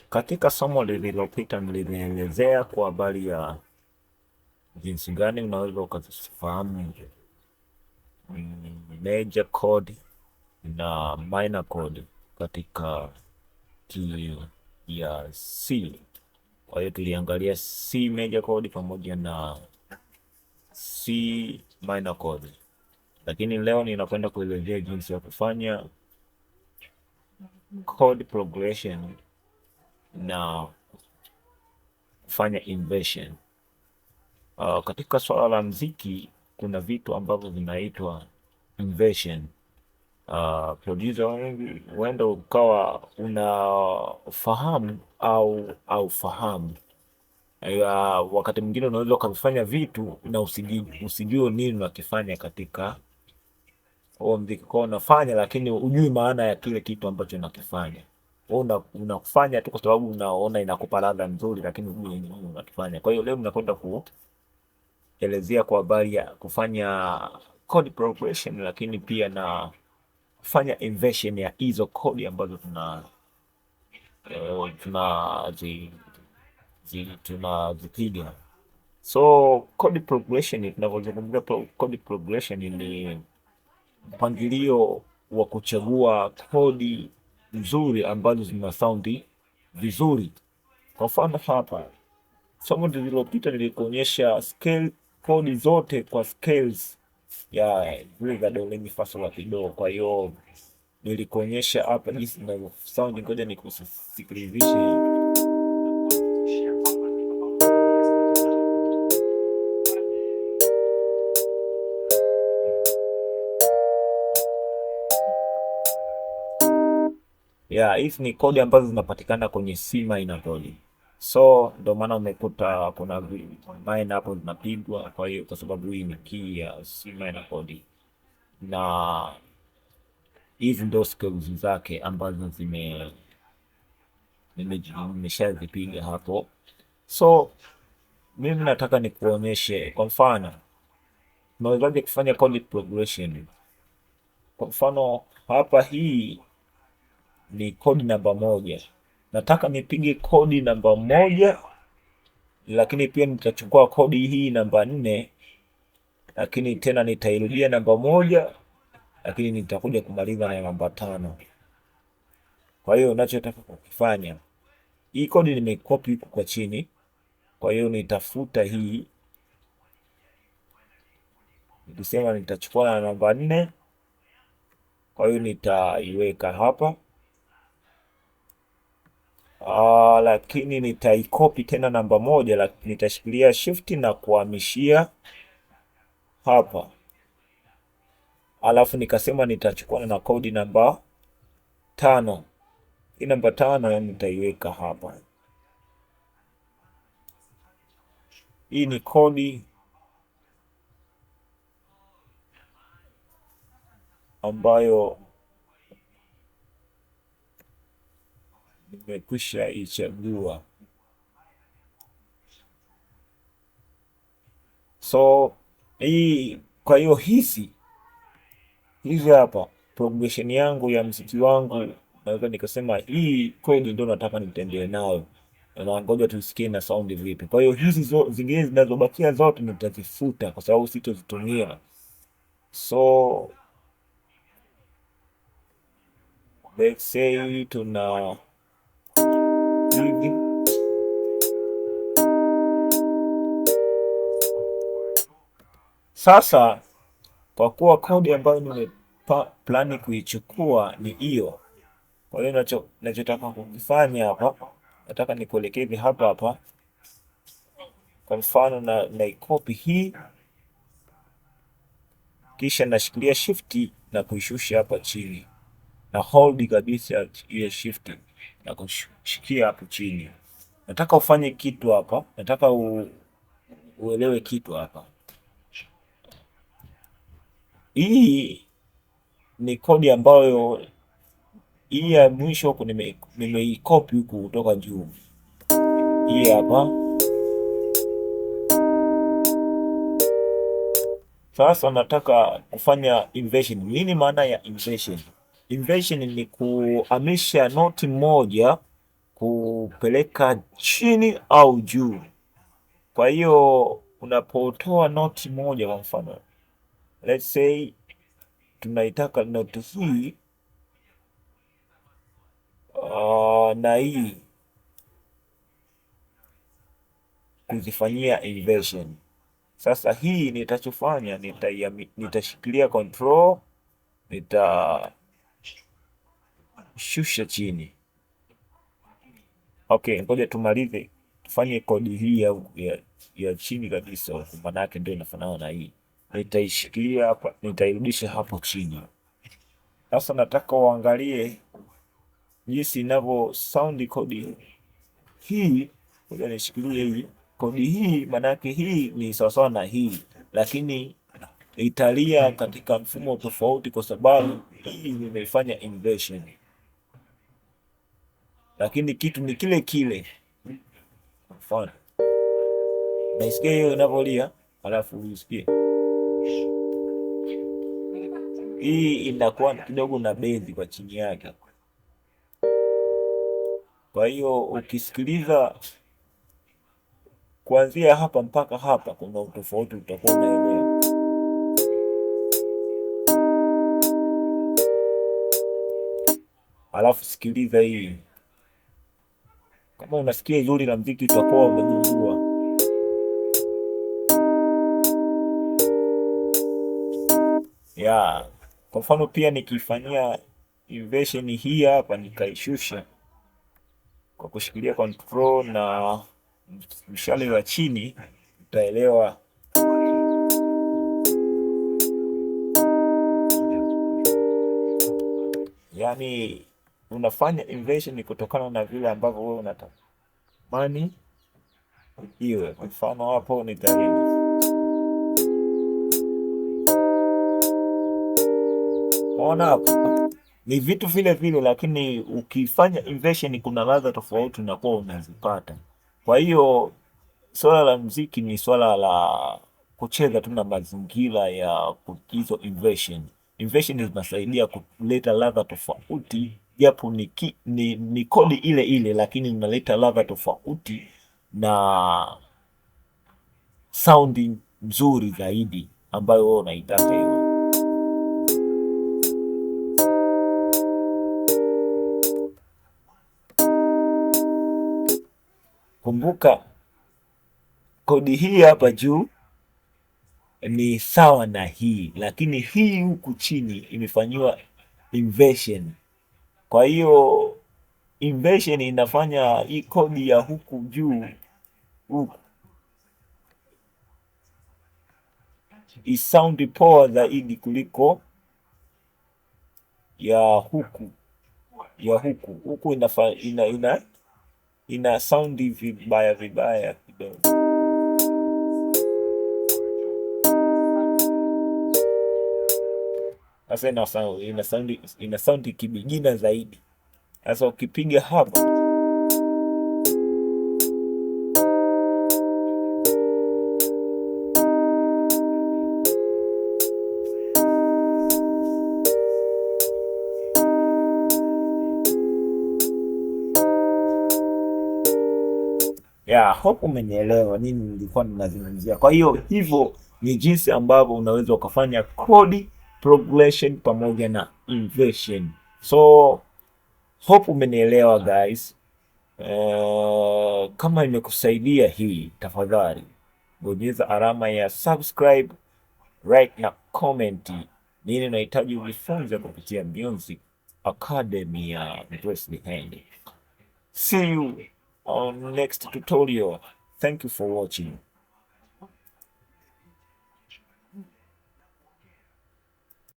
Katika somo lililopita nilielezea kwa habari ya jinsi gani unaweza ukazifahamu major code na minor code katika key ya C. Kwa hiyo tuliangalia C major code pamoja na C minor code, lakini leo ninakwenda kuelezea jinsi ya kufanya chord progression na kufanya inversion. Katika swala la mziki kuna vitu ambavyo vinaitwa inversion. Producer wengi huenda ukawa unafahamu au fahamu. Wakati mwingine unaweza ukavifanya vitu na usijue nini unakifanya katika huo mziki. Kwa unafanya lakini ujui maana ya kile kitu ambacho unakifanya. Unakufanya tu kwa sababu unaona inakupa ladha nzuri, lakini ujui nini unakifanya. Kwa hiyo leo nakwenda kuelezea kwa habari ya kufanya chord progression, lakini pia na kufanya inversion ya hizo kodi ambazo tunazipiga. So chord progression, tunavyozungumzia chord progression ni mpangilio wa kuchagua kodi nzuri ambazo zina saundi vizuri. Kwa mfano hapa somo lililopita nilikuonyesha scale kodi zote kwa scales ya zile za do, re, mi, fa, sol, la, ti, do. Kwa hiyo nilikuonyesha hapa jinsi na sound. Ngoja nikusikilizishe. Hizi ni kodi ambazo zinapatikana kwenye C minor kodi. So ndio maana umekuta kuna minor hapo zinapigwa. Kwa hiyo kwa sababu hii ni key ya C minor kodi, na hizi ndio scales zake ambazo nimeshazipiga hapo. So mimi nataka nikuonyeshe kwa mfano unawezaje kufanya chord progression. Kwa mfano hapa, hii ni kodi namba moja, nataka nipige kodi namba moja, lakini pia nitachukua kodi hii namba 4, lakini tena nitairudia namba moja, lakini nitakuja kumaliza na namba 5. Kwa hiyo ninachotaka kukifanya, hii kodi nimeikopi huku kwa chini, kwa hiyo nitafuta hii, nilisema nitachukua na namba 4, kwa hiyo nitaiweka hapa. Lakini nitaikopi tena namba moja, lakini nitashikilia shift na kuhamishia hapa, alafu nikasema nitachukua na kodi namba 5. Hii namba 5 nitaiweka hapa. Hii ni kodi ambayo nimekwisha ichagua. So hii, kwa hiyo hizi hapa progression yangu ya mziki wangu, naweza nikasema hii kodi ndio nataka nitendee nayo, na ngoja tusikie na sound vipi. Kwa hiyo hizi zingine zinazobakia zote nitazifuta kwa sababu sitozitumia. So let's say tuna hivi. Sasa kwa kuwa kodi ambayo nimeplani kuichukua ni hiyo, kwa hiyo nachotaka kukifanya hapa, nataka nikuelekeze hapa. Kwa mfano naikopi hii, kisha nashikilia shift na kuishusha hapa chini, na hold kabisa ile shift na kushikia hapo chini. Nataka ufanye kitu hapa, nataka uelewe kitu hapa. Hii ni kodi ambayo hii ya mwisho huku nimeikopi huku kutoka juu. Hii hapa. Sasa nataka kufanya inversion. Nini maana ya inversion? Inversion ni kuhamisha noti moja kupeleka chini au juu. Kwa hiyo unapotoa noti moja, kwa mfano let's say tunaitaka noti hii na hii kuzifanyia inversion. Sasa hii nitachofanya, nitashikilia control, nitashusha chini. Okay, ngoja tumalize, tufanye kodi hii ya chini kabisa, maana yake ndio inafanana na hii. Nitaishikilia hapa, nitairudisha hapo chini. Sasa nataka uangalie jinsi inavyo sound kodi hii. Ngoja nishikilie hii kodi hii, maana yake hii ni sawasawa na hii, lakini italia katika mfumo tofauti, kwa sababu hii nimeifanya inversion, lakini kitu ni kile kile. Mfano, naisikia hiyo inavyolia, alafu usikie hii inakuwa kidogo na bezi kwa chini yake. Kwa hiyo ukisikiliza kuanzia hapa mpaka hapa, kuna utofauti utakuwa unaelewa. Alafu sikiliza hii, kama unasikia zuri la mziki utakuwa umegundua. Ya, kwa mfano pia nikifanyia inversion hii hapa, nikaishusha kwa kushikilia control na mshale wa chini, utaelewa. Yani unafanya inversion kutokana na vile ambavyo wewe unatamani iwe. Kwa mfano hapo ona hapo ni vitu vile vile, lakini ukifanya inversion kuna ladha tofauti unakuwa unazipata. Kwa hiyo swala la muziki ni swala la kucheza tu na mazingira ya hizo inversion. Inversion zinasaidia kuleta ladha tofauti, japo ni kodi ile ile, lakini unaleta ladha tofauti na sounding nzuri zaidi ambayo wewe unaitaka hiyo. Kumbuka kodi hii hapa juu ni sawa na hii, lakini hii huku chini imefanyiwa inversion. Kwa hiyo inversion inafanya hii kodi ya huku juu huku isound poa zaidi kuliko ya huku. Huku ina sound vibaya kidogo. Sasa ina sound kibigina zaidi. Sasa ukipiga hapa, hope umenielewa nini nilikuwa ninazungumzia. Kwa hiyo hivyo ni jinsi ambavyo unaweza ukafanya kodi progression pamoja na inversion. So hope umenielewa guys. Kama imekusaidia hii, tafadhali bonyeza alama ya subscribe, like na comment nini unahitaji ujifunze kupitia Music Academy ya Grace the Hand. See you on next tutorial. Thank you for watching.